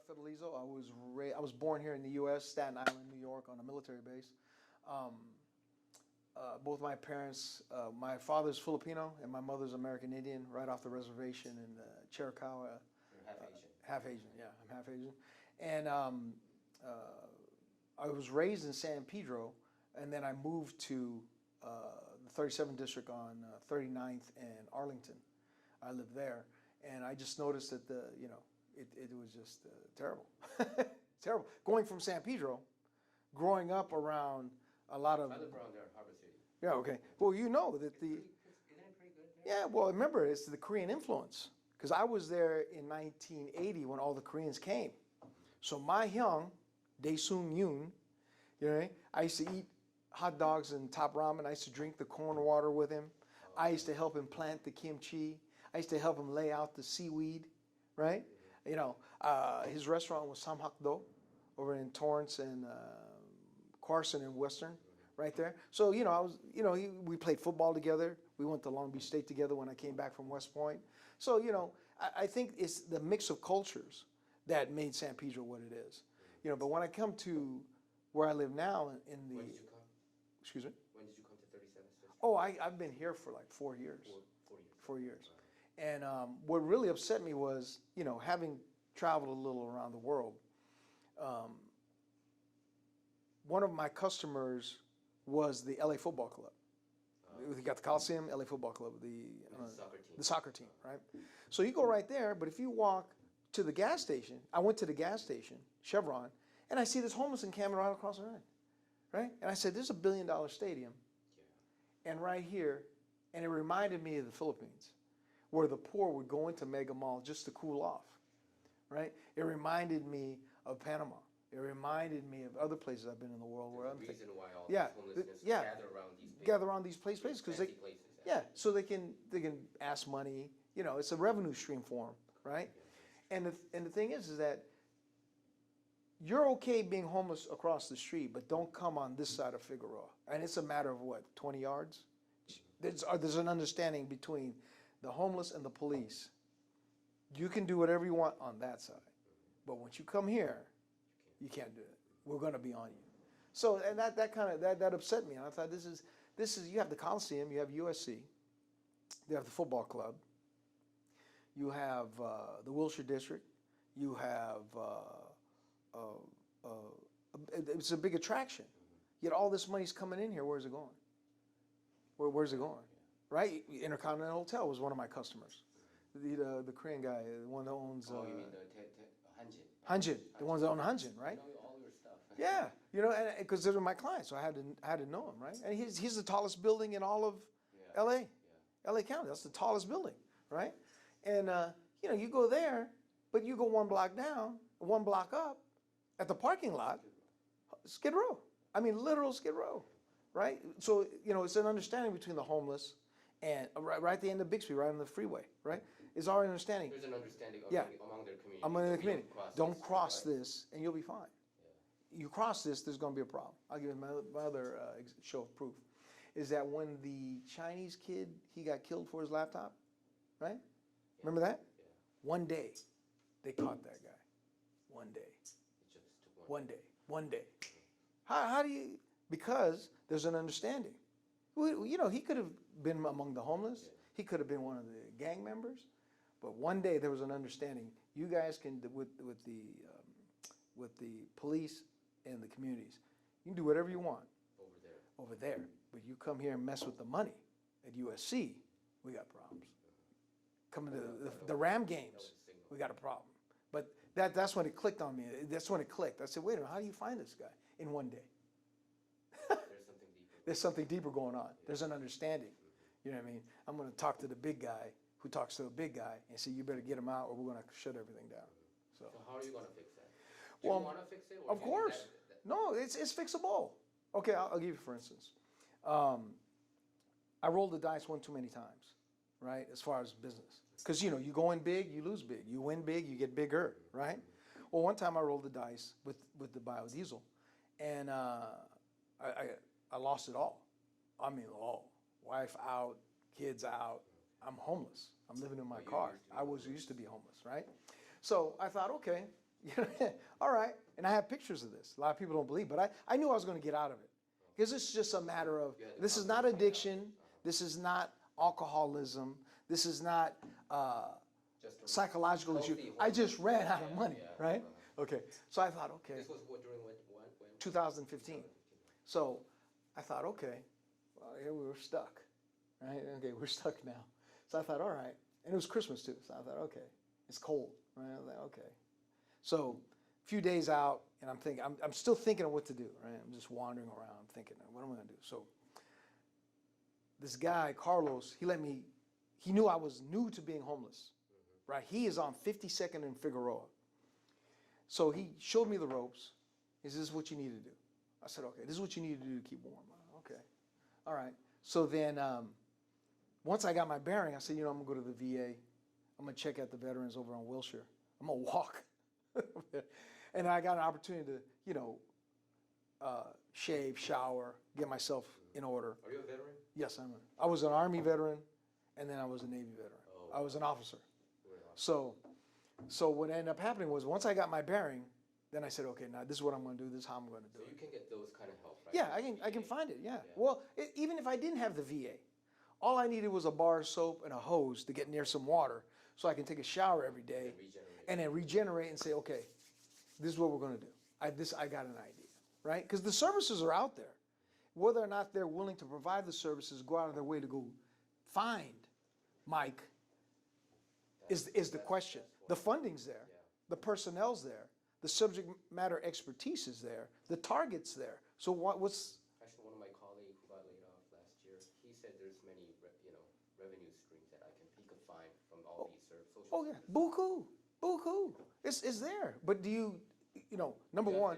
Baltazar Fedalizo. I was born here in the U.S., Staten Island, New York, on a military base. Both my parents, my father's Filipino and my mother's American Indian, right off the reservation in Chiricahua. You're half Asian. Half Asian, yeah, I'm half Asian. And I was raised in San Pedro, and then I moved to the 37th district on 39th and Arlington. I lived there, and I just noticed that it was just terrible, terrible. Going from San Pedro, growing up around a lot of. I live around there, Harbor City. Yeah, okay. Well, you know that Isn't it pretty good there? Yeah, well, remember, it's the Korean influence. Because I was there in 1980 when all the Koreans came. So my hyung, Daesung Yoon, I used to eat hot dogs and top ramen. I used to drink the corn water with him. I used to help him plant the kimchi. I used to help him lay out the seaweed, right? His restaurant was Samhakdo over in Torrance and Carson and Western, right there. So, we played football together. We went to Long Beach State together when I came back from West Point. So, I think it's the mix of cultures that made San Pedro what it is. But when I come to where I live now in the... When did you come? Excuse me? When did you come to 37th District? Oh, I've been here for like 4 years. 4 years. 4 years. And what really upset me was, having traveled a little around the world, one of my customers was the LA Football Club. We got the Coliseum, LA Football Club, the soccer team. The soccer team, right? So you go right there, but if you walk to the gas station, I went to the gas station, Chevron, and I see this homeless encampment right across the road, right? And I said, "There's a $1 billion stadium, Yeah. and right here," and it reminded me of the Philippines, where the poor would go into mega malls just to cool off, right? It reminded me of Panama. It reminded me of other places I've been in the world where I'm There's a reason why all Yeah, this homelessness yeah. gather around these places because fancy places. yeah, so they can ask money. It's a revenue stream for them, right? And the thing is that you're okay being homeless across the street, but don't come on this side of Figueroa. And it's a matter of what, 20 yards? There's an understanding between the homeless and the police. You can do whatever you want on that side, but once you come here, you can't do it. We're going to be on you. So, and that upset me. And I thought, this is you have the Coliseum, you have USC, you have the football club, you have the Wilshire District, you have it's a big attraction. Yet all this money's coming in here. Where's it going? Where's it going? Right? Intercontinental Hotel was one of my customers. The Korean guy, the one that owns. Oh, you mean the Hanjin? Hanjin, the ones that own Hanjin, right? I know all your stuff. Yeah, and because they're my clients, so I had to know him, right? And he's the tallest building in all of LA, LA County. That's the tallest building, right? And you go there, but you go one block down, one block up, at the parking lot, Skid Row. I mean, literal Skid Row, right? So it's an understanding between the homeless and right at the end of Bixby, right on the freeway, right? Is our understanding. There's an understanding among their community. Among the community. Don't cross this, and you'll be fine. You cross this, there's going to be a problem. I'll give you my other show of proof. Is that when the Chinese kid, he got killed for his laptop, right? Remember that? Yeah. One day, they caught that guy. One day. It just took One day. One day. How do you, because there's an understanding. He could have been among the homeless. Yeah. He could have been one of the gang members. But one day there was an understanding. You guys can, with the police and the communities, you can do whatever you want over there. But you come here and mess with the money at USC, we got problems. Coming to the Ram games, we got a problem. But that's when it clicked on me. That's when it clicked. I said, wait a minute, how do you find this guy in one day? There's something deeper. There's something deeper going on. There's an understanding. You know what I mean? I'm going to talk to the big guy who talks to a big guy and say, you better get him out or we're going to shut everything down. So how are you going to fix that? Do Well, you want to fix it? Of course. No, it's fixable. Okay, I'll give you for instance. I rolled the dice one too many times, right, as far as business. Because, you go in big, you lose big. You win big, you get bigger, right? Well, one time I rolled the dice with the biodiesel, and I lost it all. I mean, all. Wife out, kids out. I'm homeless. I'm living in my car. I was used to be homeless, right? So I thought, okay, All right. And I have pictures of this. A lot of people don't believe, but I knew I was going to get out of it. Because it's just a matter of, this is not addiction. This is not alcoholism. This is not psychological issue. I just ran out of money, right? Okay. So I thought, okay. This was what, during when? 2015. So I thought, okay, well, here we were stuck, right? Okay, we're stuck now. So I thought, all right. And it was Christmas too. So I thought, okay, it's cold, right? I was like, okay. So a few days out, and I'm still thinking of what to do, right? I'm just wandering around thinking, what am I going to do? So this guy, Carlos, he knew I was new to being homeless, right? He is on 52nd and Figueroa. So he showed me the ropes. He says, this is what you need to do. I said, okay, this is what you need to do to keep warm. Okay, all right. So then once I got my bearing, I said, I'm going to go to the VA. I'm going to check out the veterans over on Wilshire. I'm going to walk. And I got an opportunity to, shave, shower, get myself in order. Are you a veteran? Yes, I was an Army veteran, and then I was a Navy veteran. Oh. I was an officer. So what ended up happening was once I got my bearing, then I said, okay, now this is what I'm going to do. This is how I'm going to do So it. you can get those kind of help, right? Yeah, I can find it. Yeah. Well, even if I didn't have the VA, all I needed was a bar of soap and a hose to get near some water, so I can take a shower every day, and then regenerate and say, okay, this is what we're going to do. I got an idea, right? Because the services are out there. Whether or not they're willing to provide the services, go out of their way to go find Mike, is the question. The funding's there, the personnel's there, the subject matter expertise is there, the target's there. So what's? Actually, one of my colleagues who got laid off last year, he said there's many revenue streams that he could find from all these social. Oh yeah, buku. It's there. But do you number one,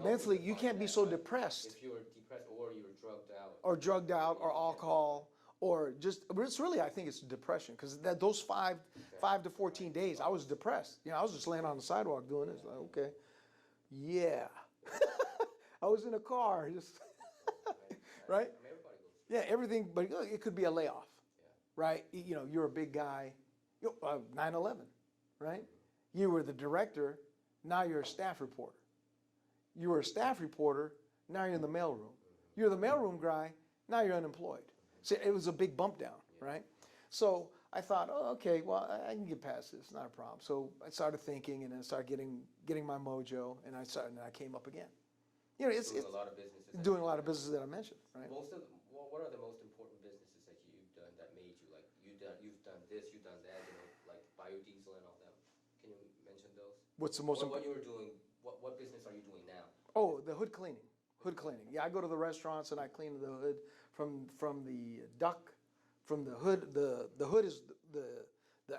mentally you can't be so depressed. If you're depressed or you're drugged out. Or drugged out, or alcohol, or just. But it's really, I think it's depression, because those 5 to 14 days, I was depressed. I was just laying on the sidewalk doing this. Like, okay, yeah. I was in a car, just right. I mean, everybody goes through. Yeah, everything, but it could be a layoff, right? You're a big guy. 9/11, right? You were the director, now you're a staff reporter. You were a staff reporter, now you're in the mailroom. You're the mailroom guy, now you're unemployed. So it was a big bump down, right? So I thought, okay, well, I can get past this, not a problem. So I started thinking, and then I started getting my mojo, and I came up again. It's doing a lot of businesses. Doing a lot of businesses that I mentioned, right? What are the most important businesses that you've done that made you, like, you've done this, you've done that, like biodiesel and all that? Can you mention those? What's the most important? What you were doing? What business are you doing now? Oh, the hood cleaning. Hood cleaning. Yeah, I go to the restaurants and I clean the hood from the duct, from the hood. The hood is the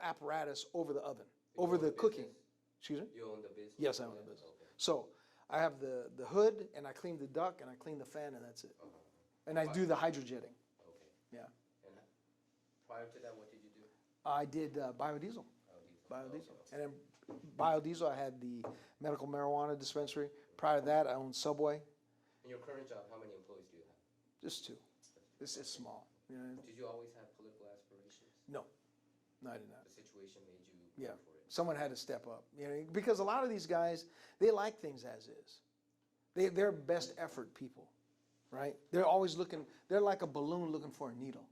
apparatus over the oven, over the cooking. Excuse me? You own the business? Yes, I own the business. Okay. So I have the hood, and I clean the duct, and I clean the fan, and that's it. And I do the hydrojetting. Okay. Yeah. And prior to that, what did you do? I did biodiesel. Biodiesel. And then biodiesel, I had the medical marijuana dispensary. Prior to that, I owned Subway. In your current job, how many employees do you have? Just 2. It's small. Did you always have political aspirations? No, I did not. The situation made you go for it? Someone had to step up. Because a lot of these guys, they like things as is. They're best effort people, right? They're always looking. They're like a balloon looking for a needle.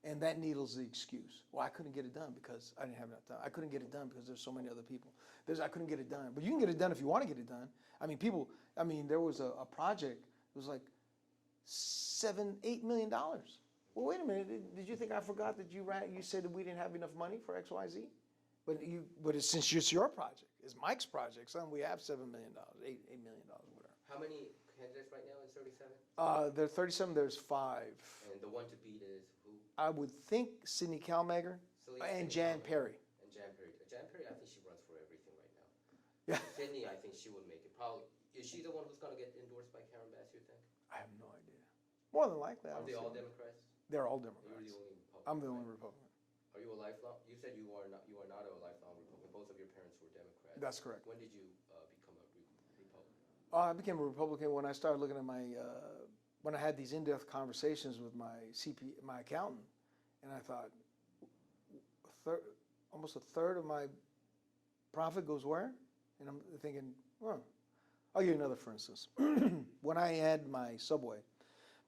And that needle's the excuse. Well, I couldn't get it done because I didn't have enough time. I couldn't get it done because there's so many other people. I couldn't get it done. But you can get it done if you want to get it done. There was a project. It was like $7-8 million. Well, wait a minute. Did you think I forgot that you said that we didn't have enough money for XYZ? But since it's your project, it's Mike's project, son, we have $7 million, $8 million, whatever. How many candidates right now in 37? There are 37. There's 5. And the one to beat is who? I would think Sidney Calmager and Jan Perry. And Jan Perry. Jan Perry, I think she runs for everything right now. Yeah. Sydney, I think she would make it. Probably. Is she the one who's going to get endorsed by Karen Bass, you think? I have no idea. More than likely. Are they all Democrats? They're all You're Democrats. the only Republican. I'm the only Republican. Are you a lifelong? You said you are not a lifelong Republican. Both of your parents were Democrats. That's correct. When did you become a Republican? I became a Republican when I started looking at when I had these in-depth conversations with my accountant, and I thought, almost a third of my profit goes where? And I'm thinking, well, I'll give you another for instance. When I had my Subway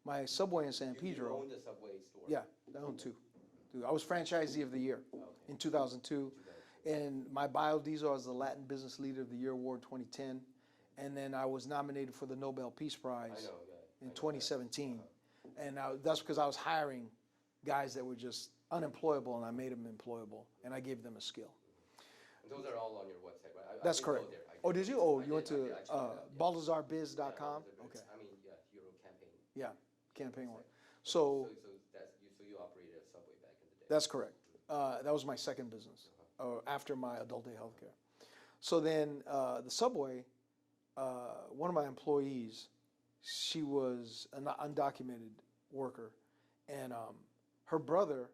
in San You Pedro. owned the Subway store? Yeah, I own two. I was franchisee of the year in 2002. And my biodiesel, I was the Latin Business Leader of the Year Award 2010. And then I was nominated for the Nobel Peace Prize in 2017. And that's because I was hiring guys that were just unemployable, and I made them employable, and I gave them a skill. And those are all on your website, right? That's correct. Oh, did you? Oh, you went to baltazarbiz.com? Okay. I mean, yeah, Euro campaign. Yeah, campaign one. So you operated a Subway back in the day. That's correct. That was my second business after my adult day healthcare. So then the Subway, one of my employees, she was an undocumented worker, and her brother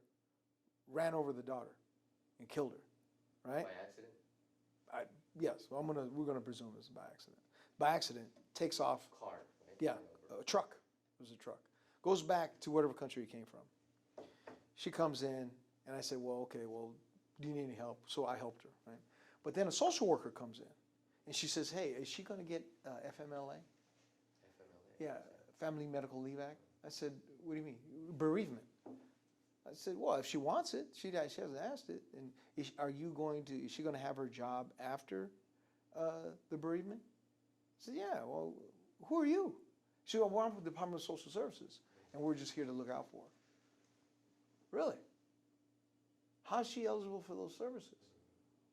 ran over the daughter and killed her, right? By accident? Yes, we're gonna presume it's by accident. By accident, takes off. Car, right? Yeah, a truck. It was a truck. Goes back to whatever country he came from. She comes in, and I said, well, okay, well, do you need any help? So I helped her, right? But then a social worker comes in, and she says, hey, is she going to get FMLA? FMLA? Yeah, Family Medical Leave Act. I said, what do you mean? Bereavement. I said, well, if she wants it, she hasn't asked it. And is she going to have her job after the bereavement? I said, yeah, well, who are you? She said, well, I'm from the Department of Social Services, and we're just here to look out for her. Really? How's she eligible for those services?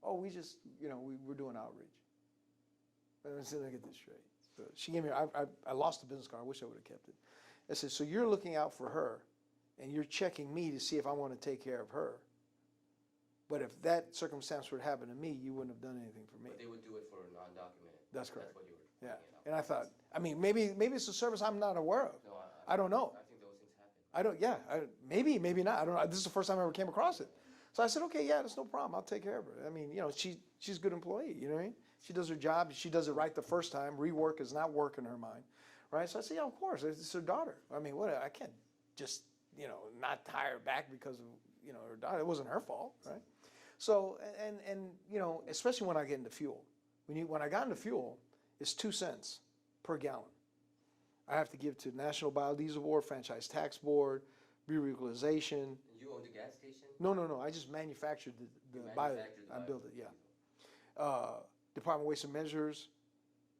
Oh, we just, we're doing outreach. I said, I get this straight. So she gave me, I lost the business card. I wish I would have kept it. I said, so you're looking out for her, and you're checking me to see if I want to take care of her. But if that circumstance would happen to me, you wouldn't have done anything for me. But they would do it for a non-documented. That's correct. That's what you were Yeah. pointing out. And I thought, maybe it's a service I'm not aware of. No, I don't know. I think those things happen. Maybe not. I don't know. This is the first time I ever came across it. So I said, okay, yeah, that's no problem. I'll take care of her. I mean, she's a good employee, you know what I mean? She does her job. She does it right the first time. Rework is not work in her mind, right? So I said, yeah, of course. It's her daughter. I mean, I can't just, not hire her back because of, her daughter. It wasn't her fault, right? So, and especially when I get into fuel. When I got into fuel, it's 2 cents per gallon. I have to give to National Biodiesel Board, Franchise Tax Board, Bureau of Equalization. And you own the gas station? No. I just manufactured the bio. I built it, yeah. Department of Waste and Measures,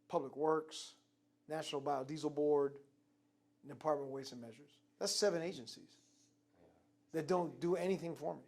Public Works, National Biodiesel Board, Department of Waste and Measures. That's 7 agencies that don't do anything for me.